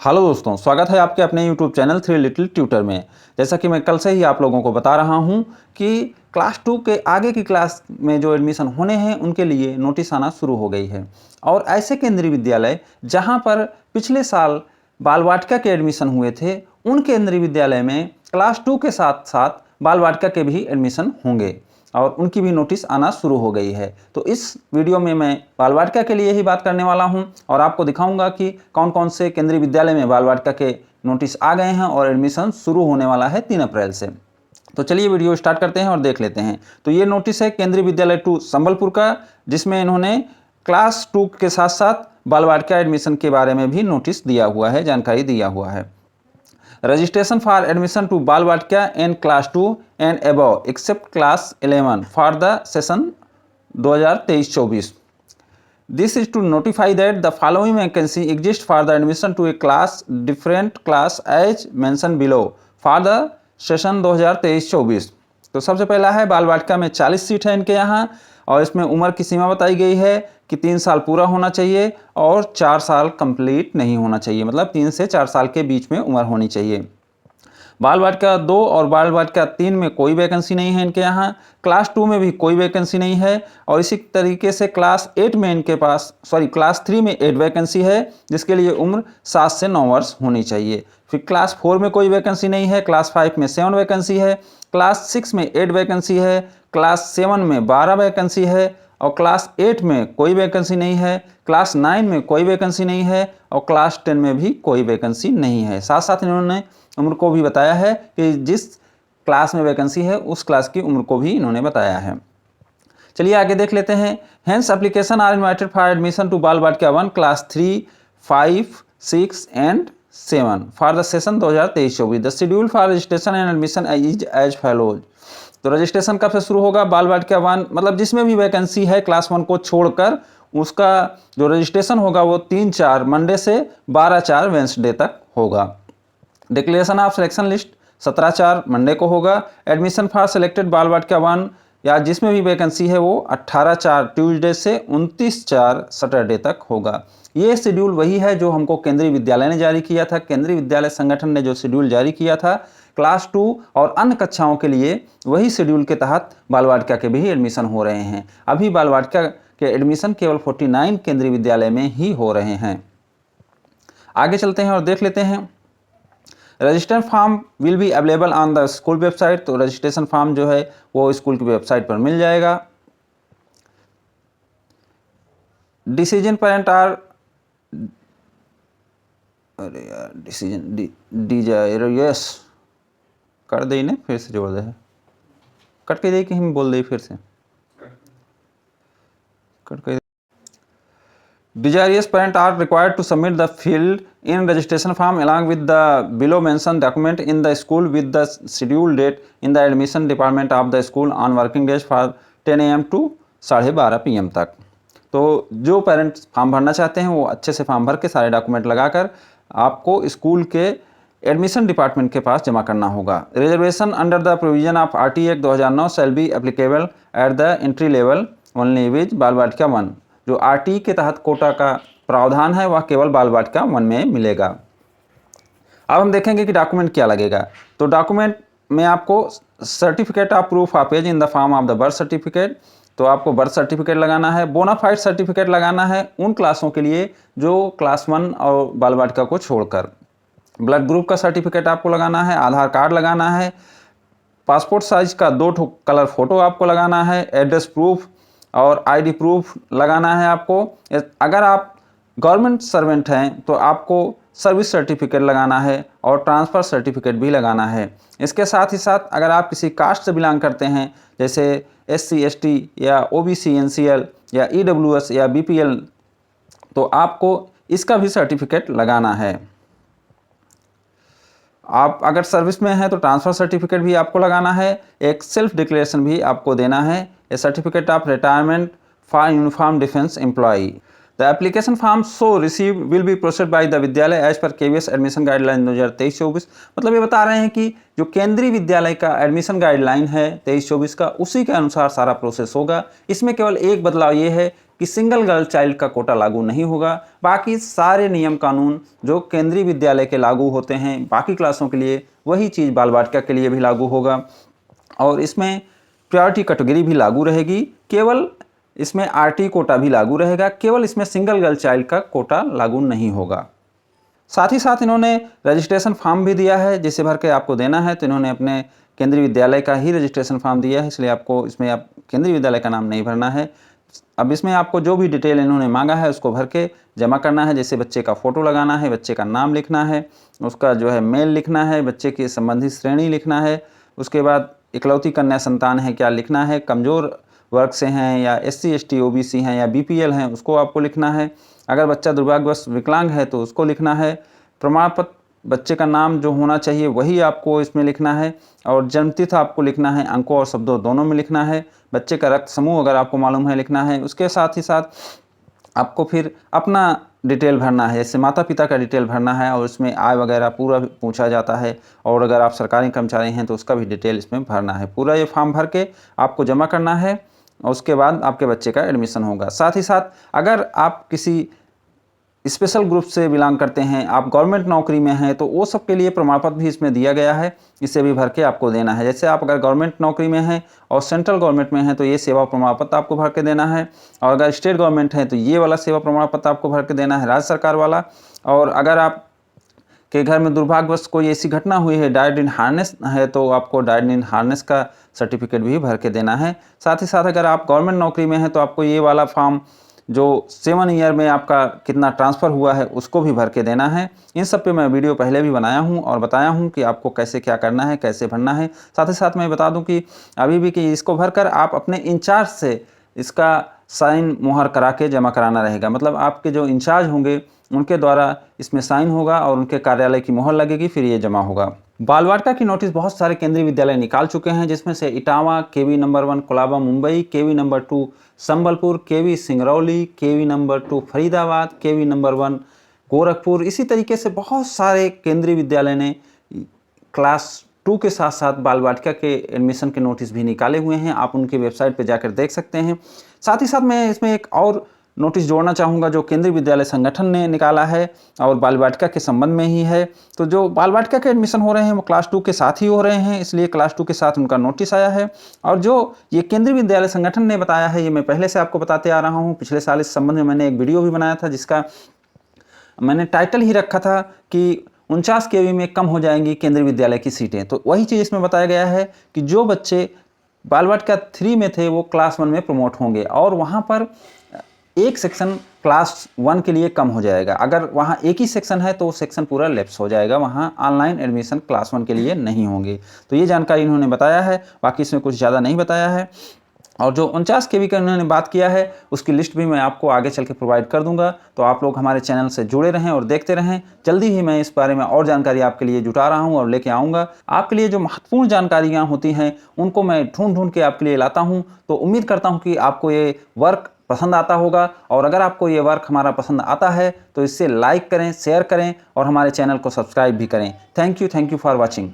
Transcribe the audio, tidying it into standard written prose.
Hello दोस्तों, स्वागत है आपके अपने YouTube चैनल 3 लिटिल ट्यूटर में। जैसा कि मैं कल से ही आप लोगों को बता रहा हूं कि क्लास 2 के आगे की क्लास में जो एडमिशन होने हैं उनके लिए नोटिस आना शुरू हो गई है। और ऐसे केंद्रीय विद्यालय जहां पर पिछले साल बाल वाटिका के एडमिशन हुए थे, उन केंद्रीय विद्यालय में क्लास 2 के साथ साथ बाल वाटिका के भी एडमिशन होंगे और उनकी भी नोटिस आना शुरू हो गई है। तो इस वीडियो में मैं बाल वाटिका के लिए ही बात करने वाला हूं और आपको दिखाऊंगा कि कौन कौन से केंद्रीय विद्यालय में बाल वाटिका के नोटिस आ गए हैं और एडमिशन शुरू होने वाला है 3 अप्रैल से। तो चलिए वीडियो स्टार्ट करते हैं और देख लेते हैं। तो ये नोटिस है केंद्रीय विद्यालय 2 संबलपुर का, जिसमें इन्होंने क्लास 2 के साथ साथ बाल वाटिका एडमिशन के बारे में भी नोटिस दिया हुआ है, जानकारी दिया हुआ है। Registration for admission to Bal Vatika in class 2 and above except class 11 for the session 2023-24. This is to notify that the following vacancy exists for the admission to a class different class as mentioned below for the session 2023-24. तो सबसे पहला है बाल वाटिका में 40 seat है इनके यहाँ और इसमें उम्र की सीमा बताई गई है कि 3 साल पूरा होना चाहिए और 4 साल कंप्लीट नहीं होना चाहिए, मतलब 3 से 4 साल के बीच में उम्र होनी चाहिए। बाल वाटिका 2 और बाल वाटिका 3 में कोई वैकेंसी नहीं है इनके यहाँ। क्लास 2 में भी कोई वैकेंसी नहीं है और इसी तरीके से क्लास 8 में इनके पास क्लास 3 में 8 वैकेंसी है, जिसके लिए उम्र 7 से 9 वर्ष होनी चाहिए। फिर क्लास 4 में कोई वैकेंसी नहीं है, क्लास 5 में 7 वैकेंसी है, क्लास 6 में 8 वैकेंसी है, क्लास 7 में 12 वैकेंसी है और क्लास 8 में कोई वैकेंसी नहीं है, क्लास 9 में कोई वैकेंसी नहीं है और क्लास 10 में भी कोई वैकेंसी नहीं है। साथ साथ इन्होंने उम्र को भी बताया है कि जिस क्लास में वैकेंसी है उस क्लास की उम्र को भी इन्होंने बताया है। चलिए आगे देख लेते हैं। Hence application are invited for admission to Bal Vatika 1 class 3, 5, 6 and 7 for the session 2023-24। The schedule for registration and admission is as follows. तो रजिस्ट्रेशन कब से शुरू होगा? बाल वाटिका 1 मतलब जिसमें भी वैकेंसी है क्लास 1 को छोड़कर उसका जो रजिस्ट्रेशन होगा वो 3-4 मंडे से 12-4 वेंसडे तक होगा। Declaration of selection list 17-4 Monday को होगा। एडमिशन फॉर सिलेक्टेड बाल वाटिका 1 या जिसमें भी वैकेंसी है वो 18-4 ट्यूसडे से 29-4 सैटरडे तक होगा। ये शेड्यूल वही है जो हमको केंद्रीय विद्यालय ने जारी किया था। केंद्रीय विद्यालय संगठन ने जो शेड्यूल जारी किया था क्लास 2 और अन्य कक्षाओं के लिए, वही शेड्यूल के तहत बाल वाटिका के भी एडमिशन हो रहे हैं। अभी बाल वाटिका के एडमिशन केवल 49 केंद्रीय विद्यालय में ही हो रहे हैं। आगे चलते हैं और देख लेते हैं। Registration form will be available on the school website. तो रजिस्ट्रेशन फॉर्म जो है वो स्कूल की वेबसाइट पर मिल जाएगा। डिसीजन पेरेंट आर यस कर दे ने फिर से जोड़ दे, कट के दे कि हम बोल दे फिर से कट के। Desirous parents are required to submit the field in registration form along with the below mentioned document in the school with the scheduled date in the admission department of the school on working days for 10 AM to 12:30 PM तक। तो जो parents form भरना चाहते हैं वो अच्छे से form भर के सारे डॉक्यूमेंट लगाकर आपको स्कूल के एडमिशन डिपार्टमेंट के पास जमा करना होगा। Reservation under the provision of RT act 2009 shall be applicable at the entry level only with बाल वाटिका 1। जो RT के तहत कोटा का प्रावधान है वह केवल बाल वाटिका 1 में मिलेगा। अब हम देखेंगे कि डॉक्यूमेंट क्या लगेगा। तो डॉक्यूमेंट में आपको certificate of proof of age in the form of the birth certificate. तो आपको बर्थ सर्टिफिकेट लगाना है। बोनाफाइड सर्टिफिकेट लगाना है उन क्लासों के लिए जो क्लास 1 और बाल वाटिका को छोड़कर। ब्लड ग्रुप का सर्टिफिकेट आपको लगाना है। आधार कार्ड लगाना है। पासपोर्ट साइज का 2 कलर फोटो आपको लगाना है। एड्रेस प्रूफ और ID प्रूफ लगाना है आपको। अगर आप गवर्नमेंट सर्वेंट हैं तो आपको सर्विस सर्टिफिकेट लगाना है और ट्रांसफ़र सर्टिफिकेट भी लगाना है। इसके साथ ही साथ अगर आप किसी कास्ट से बिलोंग करते हैं जैसे SC ST या OBC NCL या EWS या BPL तो आपको इसका भी सर्टिफिकेट लगाना है। आप अगर सर्विस में हैं तो ट्रांसफ़र सर्टिफिकेट भी आपको लगाना है। एक सेल्फ डिक्लेरेशन भी आपको देना है, a certificate of retirement for uniform defence employee. The application form so receive will be processed by the Vidyalaya as per KVS admission guideline 2023-24। मतलब ये बता रहे हैं कि जो केंद्रीय विद्यालय का एडमिशन गाइडलाइन है 23-24 का, उसी के अनुसार सारा प्रोसेस होगा। इसमें केवल एक बदलाव ये है कि सिंगल गर्ल चाइल्ड का कोटा लागू नहीं होगा। बाकी सारे नियम कानून जो केंद्रीय विद्यालय के लागू होते हैं बाकी क्लासों के लिए, वही चीज़ बाल वाटिका के लिए भी लागू होगा। और इसमें प्रायोरिटी कैटेगरी भी लागू रहेगी, केवल इसमें आरटी कोटा भी लागू रहेगा, केवल इसमें सिंगल गर्ल चाइल्ड का कोटा लागू नहीं होगा। साथ ही साथ इन्होंने रजिस्ट्रेशन फॉर्म भी दिया है जिसे भर के आपको देना है। तो इन्होंने अपने केंद्रीय विद्यालय का ही रजिस्ट्रेशन फॉर्म दिया है, इसलिए आपको इसमें आप केंद्रीय विद्यालय का नाम नहीं भरना है। अब इसमें आपको जो भी डिटेल इन्होंने मांगा है उसको भर के जमा करना है। जैसे बच्चे का फ़ोटो लगाना है, बच्चे का नाम लिखना है, उसका जो है मेल लिखना है, बच्चे की संबंधित श्रेणी लिखना है, उसके बाद इकलौती कन्या संतान है क्या लिखना है, कमज़ोर वर्ग से हैं या SC ST OBC हैं या BPL हैं उसको आपको लिखना है। अगर बच्चा दुर्भाग्यवश विकलांग है तो उसको लिखना है। प्रमाण पत्र बच्चे का नाम जो होना चाहिए वही आपको इसमें लिखना है, और जन्मतिथि आपको लिखना है, अंकों और शब्दों दोनों में लिखना है। बच्चे का रक्त समूह अगर आपको मालूम है लिखना है। उसके साथ ही साथ आपको फिर अपना डिटेल भरना है, जैसे माता पिता का डिटेल भरना है, और इसमें आय वगैरह पूरा पूछा जाता है। और अगर आप सरकारी कर्मचारी हैं तो उसका भी डिटेल इसमें भरना है। पूरा ये फॉर्म भर के आपको जमा करना है, और उसके बाद आपके बच्चे का एडमिशन होगा। साथ ही साथ अगर आप किसी स्पेशल ग्रुप से बिलोंग करते हैं, आप गवर्नमेंट नौकरी में हैं, तो वो सब के लिए प्रमाण पत्र भी इसमें दिया गया है, इसे भी भर के आपको देना है। जैसे आप अगर गवर्नमेंट नौकरी में हैं और सेंट्रल गवर्नमेंट में हैं तो ये सेवा प्रमाण पत्र आपको भर के देना है, और अगर स्टेट गवर्नमेंट है तो ये वाला सेवा प्रमाण पत्र आपको भर के देना है, राज्य सरकार वाला। और अगर आप के घर में दुर्भाग्यवश कोई ऐसी घटना हुई है, डाइड इन हार्नेस है, तो आपको डाइड इन हार्नेस का सर्टिफिकेट भी भर के देना है। साथ ही साथ अगर आप गवर्नमेंट नौकरी में हैं तो आपको ये वाला फॉर्म जो 7 ईयर में आपका कितना ट्रांसफ़र हुआ है उसको भी भर के देना है। इन सब पे मैं वीडियो पहले भी बनाया हूँ और बताया हूँ कि आपको कैसे क्या करना है, कैसे भरना है। साथ ही साथ मैं बता दूँ कि अभी भी कि इसको भरकर आप अपने इंचार्ज से इसका साइन मुहर करा के जमा कराना रहेगा। मतलब आपके जो इंचार्ज होंगे उनके द्वारा इसमें साइन होगा और उनके कार्यालय की मुहर लगेगी, फिर ये जमा होगा। बाल वाटिका की नोटिस बहुत सारे केंद्रीय विद्यालय निकाल चुके हैं, जिसमें से Etawah, KV number 1 Colaba Mumbai, KV number 2 Sambalpur, KV Singrauli, KV number 2 Faridabad, KV number 1 Gorakhpur. इसी तरीके से बहुत सारे केंद्रीय विद्यालय ने क्लास 2 के साथ साथ बाल वाटिका के एडमिशन के नोटिस भी निकाले हुए हैं। आप उनकी वेबसाइट पर जाकर देख सकते हैं। साथ ही साथ मैं इसमें एक और नोटिस जोड़ना चाहूँगा जो केंद्रीय विद्यालय संगठन ने निकाला है और बाल वाटिका के संबंध में ही है। तो जो बाल वाटिका के एडमिशन हो रहे हैं वो क्लास 2 के साथ ही हो रहे हैं, इसलिए क्लास 2 के साथ उनका नोटिस आया है। और जो ये केंद्रीय विद्यालय संगठन ने बताया है, ये मैं पहले से आपको बताते आ रहा हूँ। पिछले साल इस संबंध में मैंने एक वीडियो भी बनाया था जिसका मैंने टाइटल ही रखा था कि 49 KV में कम हो जाएंगी केंद्रीय विद्यालय की सीटें। तो वही चीज़ इसमें बताया गया है कि जो बच्चे बाल वाटिका 3 में थे वो क्लास 1 में प्रमोट होंगे, और वहाँ पर एक सेक्शन क्लास 1 के लिए कम हो जाएगा। अगर वहाँ एक ही सेक्शन है तो वो सेक्शन पूरा लैप्स हो जाएगा, वहाँ ऑनलाइन एडमिशन क्लास 1 के लिए नहीं होंगे। तो ये जानकारी इन्होंने बताया है, बाकी इसमें कुछ ज़्यादा नहीं बताया है। और जो 49 KV का इन्होंने बात किया है उसकी लिस्ट भी मैं आपको आगे चल के प्रोवाइड कर दूंगा। तो आप लोग हमारे चैनल से जुड़े रहें और देखते रहें। जल्दी ही मैं इस बारे में और जानकारी आपके लिए जुटा रहा हूं और लेके आऊँगा। आपके लिए जो महत्वपूर्ण जानकारियाँ होती हैं उनको मैं ढूंढ के आपके लिए लाता हूँ। तो उम्मीद करता हूँ कि आपको ये वर्क पसंद आता होगा, और अगर आपको ये वर्क हमारा पसंद आता है तो इससे लाइक करें, शेयर करें और हमारे चैनल को सब्सक्राइब भी करें। Thank you for watching.